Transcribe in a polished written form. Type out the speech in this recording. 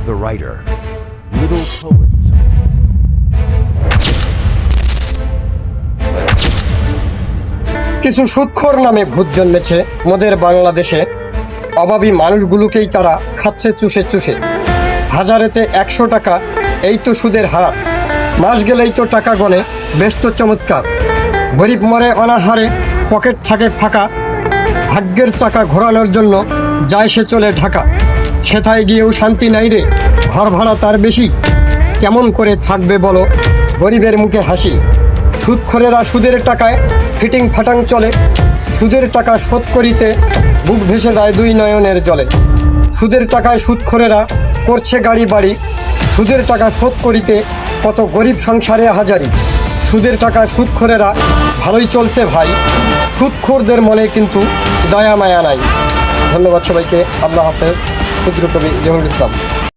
The writer, Little Poets. কিছু সুদখোর নামে ভূত জন্মেছে মোদের বাংলাদেশে। অভাবী মানুষগুলোকেই তারা খাচ্ছে চুষে চুষে। হাজারেতে 100 টাকা, এই তো সুদের হার। মাস গেলেই তো টাকা গনে, বেশ তো চমৎকার। গরিব মরে অনাহারে, পকেট থাকে ফাঁকা। ভাগ্যের চাকা ঘোরানোর জন্য যায় সে চলে ঢাকা। সেথায় গিয়েও শান্তি নাই রে, ঘর ভাড়া তার বেশি। কেমন করে থাকবে বলো, গরিবের মুখে হাসি। সুদখোরেরা সুদের টাকায় ফিটিং ফাটাং চলে। সুদের টাকা শোধ করিতে বুক ভেসে দেয় 2 নয়নের জলে। সুদের টাকায় সুদখোরেরা করছে গাড়ি বাড়ি। সুদের টাকা শোধ করিতে কত গরিব সংসারে হাজারি। সুদের টাকা সুদখোরেরা ভালোই চলছে ভাই। সুদখোরদের মনে কিন্তু দয়া মায়া নাই। ধন্যবাদ সবাইকে। আল্লাহ হাফেজ। ক্ষুদ্র কবি জহুরুল ইসলাম।